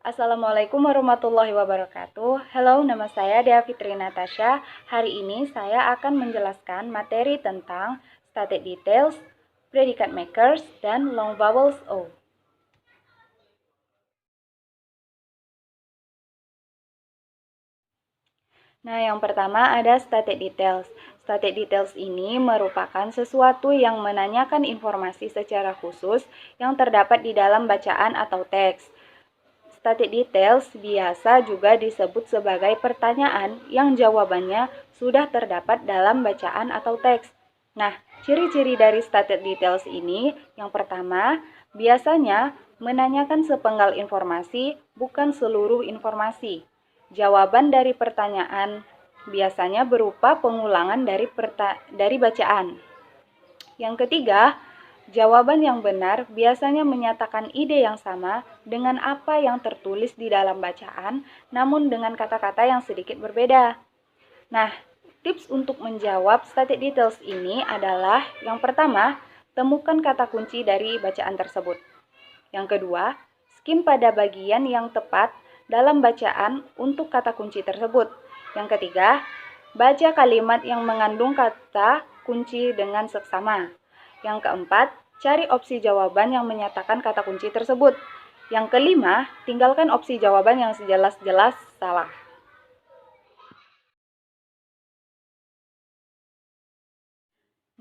Assalamualaikum warahmatullahi wabarakatuh. Halo, nama saya Dea Fitri Natasha. Hari ini saya akan menjelaskan materi tentang stated details, predicate makers, dan long vowels O. Nah, yang pertama ada stated details. Stated details ini merupakan sesuatu yang menanyakan informasi secara khusus yang terdapat di dalam bacaan atau teks. Stated details biasa juga disebut sebagai pertanyaan yang jawabannya sudah terdapat dalam bacaan atau teks. Nah, ciri-ciri dari stated details ini yang pertama, biasanya menanyakan sepenggal informasi, bukan seluruh informasi. Jawaban dari pertanyaan biasanya berupa pengulangan dari bacaan. Yang ketiga, jawaban yang benar biasanya menyatakan ide yang sama dengan apa yang tertulis di dalam bacaan, namun dengan kata-kata yang sedikit berbeda. Nah, tips untuk menjawab stated details ini adalah yang pertama, temukan kata kunci dari bacaan tersebut. Yang kedua, skim pada bagian yang tepat dalam bacaan untuk kata kunci tersebut. Yang ketiga, baca kalimat yang mengandung kata kunci dengan seksama. Yang keempat, cari opsi jawaban yang menyatakan kata kunci tersebut. Yang kelima, tinggalkan opsi jawaban yang sejelas-jelas salah.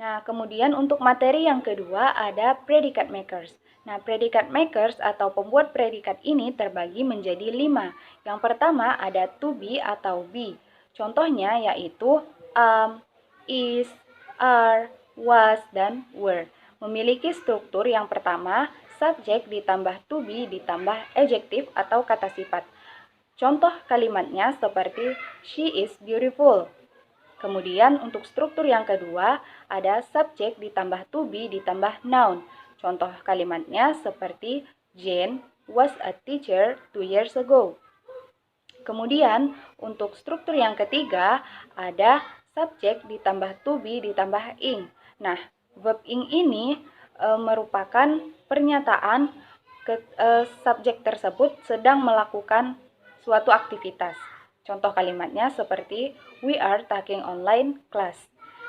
Nah, kemudian untuk materi yang kedua ada predicate makers. Nah, predicate makers atau pembuat predikat ini terbagi menjadi 5. Yang pertama ada to be atau be. Contohnya yaitu is, are, was, dan were. Memiliki struktur yang pertama, subjek ditambah to be ditambah adjektif atau kata sifat. Contoh kalimatnya seperti she is beautiful. Kemudian untuk struktur yang kedua ada subjek ditambah to be ditambah noun. Contoh kalimatnya seperti Jane was a teacher 2 years ago. Kemudian untuk struktur yang ketiga ada subjek ditambah to be ditambah ing. Nah, verb ing ini merupakan pernyataan subjek tersebut sedang melakukan suatu aktivitas. Contoh kalimatnya seperti we are taking online class.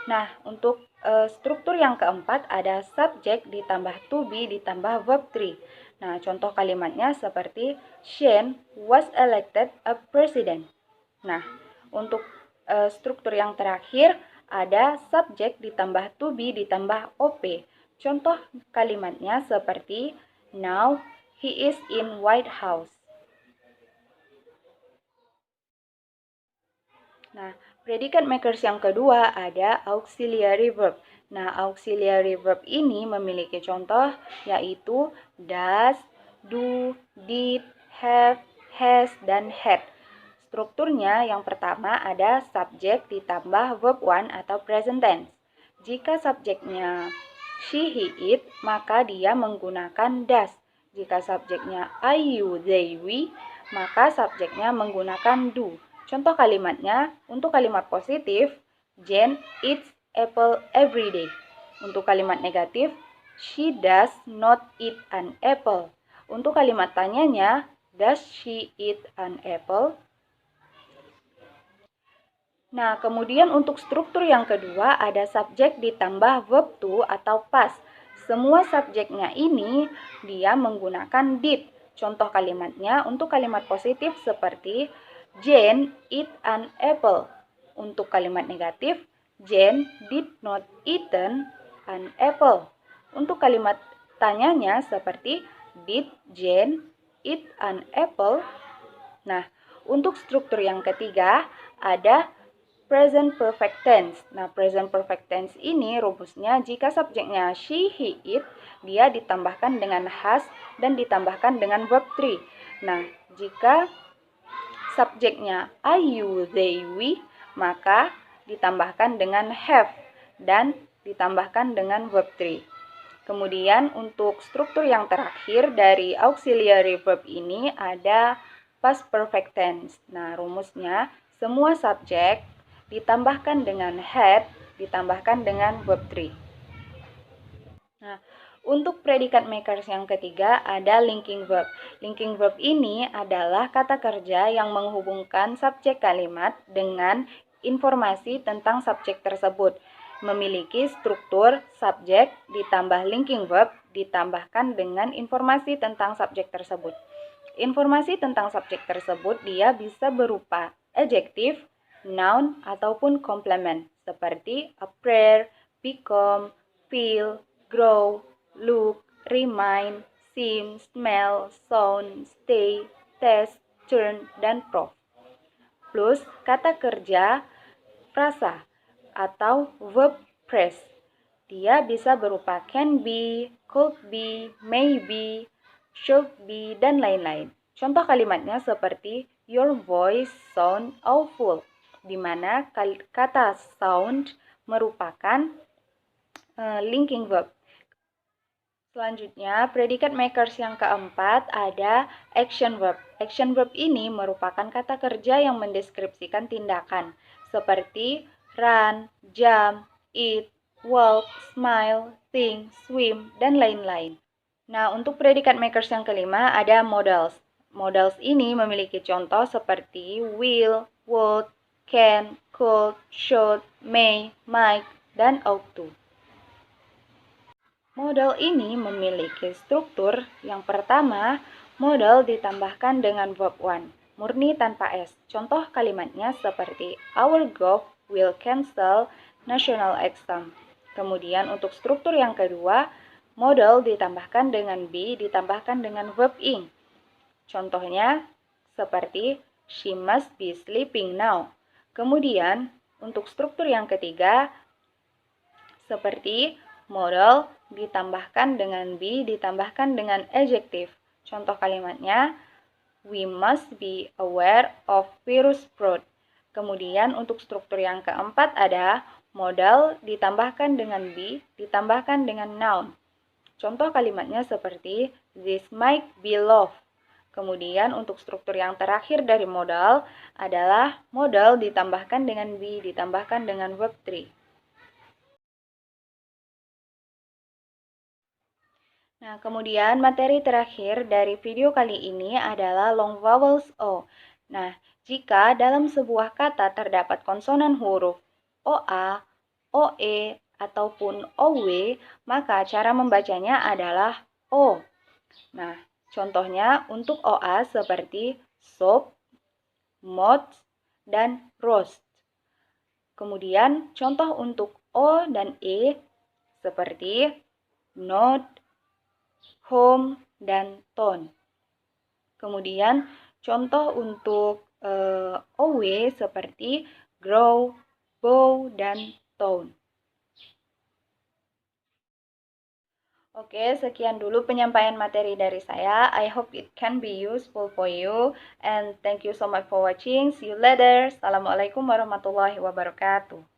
Nah, untuk struktur yang keempat ada subjek ditambah to be ditambah verb 3. Nah, contoh kalimatnya seperti Shane was elected a president. Nah, untuk struktur yang terakhir ada subjek ditambah to be ditambah op. Contoh kalimatnya seperti now he is in White House. Nah, predicate makers yang kedua ada auxiliary verb. Nah, auxiliary verb ini memiliki contoh yaitu does, do, did, have, has, dan had. Strukturnya yang pertama ada subjek ditambah verb one atau present tense. Jika subjeknya she, he, it, maka dia menggunakan does. Jika subjeknya I, you, they, we, maka subjeknya menggunakan do. Contoh kalimatnya, untuk kalimat positif, Jane eats apple every day. Untuk kalimat negatif, she does not eat an apple. Untuk kalimat tanyanya, does she eat an apple? Nah, kemudian untuk struktur yang kedua ada subjek ditambah verb to atau past. Semua subjeknya ini dia menggunakan did. Contoh kalimatnya untuk kalimat positif seperti Jane eat an apple. Untuk kalimat negatif, Jane did not eaten an apple. Untuk kalimat tanyanya seperti did Jane eat an apple? Nah, untuk struktur yang ketiga ada present perfect tense. Nah, present perfect tense ini rumusnya jika subjeknya she, he, it, dia ditambahkan dengan has dan ditambahkan dengan verb 3. Nah, jika subjeknya I, you, they, we, maka ditambahkan dengan have dan ditambahkan dengan verb 3. Kemudian untuk struktur yang terakhir dari auxiliary verb ini ada past perfect tense. Nah, rumusnya semua subjek ditambahkan dengan had ditambahkan dengan verb 3. Nah, Untuk predikat makers yang ketiga ada linking verb. Linking verb ini adalah kata kerja yang menghubungkan subjek kalimat dengan informasi tentang subjek tersebut. Memiliki struktur subjek ditambah linking verb ditambahkan dengan informasi tentang subjek tersebut. Informasi tentang subjek tersebut dia bisa berupa adjektif, noun, ataupun komplement seperti appear, become, feel, grow, look, remind, seem, smell, sound, stay, taste, turn, dan prove. Plus kata kerja frasa atau verb phrase. Dia bisa berupa can be, could be, may be, should be, dan lain-lain. Contoh kalimatnya seperti your voice sound awful, di mana kata sound merupakan linking verb. Selanjutnya, predikat makers yang keempat ada action verb. Action verb ini merupakan kata kerja yang mendeskripsikan tindakan, seperti run, jump, eat, walk, smile, think, swim, dan lain-lain. Nah, untuk predikat makers yang kelima ada modals. Modals ini memiliki contoh seperti will, would, can, could, should, may, might, dan ought to. Modal ini memiliki struktur. Yang pertama, modal ditambahkan dengan verb one, murni tanpa S. Contoh kalimatnya seperti our gov will cancel national exam. Kemudian untuk struktur yang kedua, modal ditambahkan dengan be ditambahkan dengan verb ing. Contohnya seperti she must be sleeping now. Kemudian untuk struktur yang ketiga seperti modal ditambahkan dengan be ditambahkan dengan adjektif. Contoh kalimatnya, we must be aware of virus spread. Kemudian untuk struktur yang keempat ada modal ditambahkan dengan be ditambahkan dengan noun. Contoh kalimatnya seperti this might be love. Kemudian untuk struktur yang terakhir dari modal adalah modal ditambahkan dengan be ditambahkan dengan verb 3. Nah, kemudian materi terakhir dari video kali ini adalah long vowels O. Nah, jika dalam sebuah kata terdapat konsonan huruf OA, OE, ataupun OW, maka cara membacanya adalah O. Nah, contohnya untuk OA seperti soap, moth, dan roast. Kemudian contoh untuk O dan E seperti note, home, dan tone. Kemudian contoh untuk OW seperti grow, bow, dan tone. Oke, sekian dulu penyampaian materi dari saya. I hope it can be useful for you. And thank you so much for watching. See you later. Assalamualaikum warahmatullahi wabarakatuh.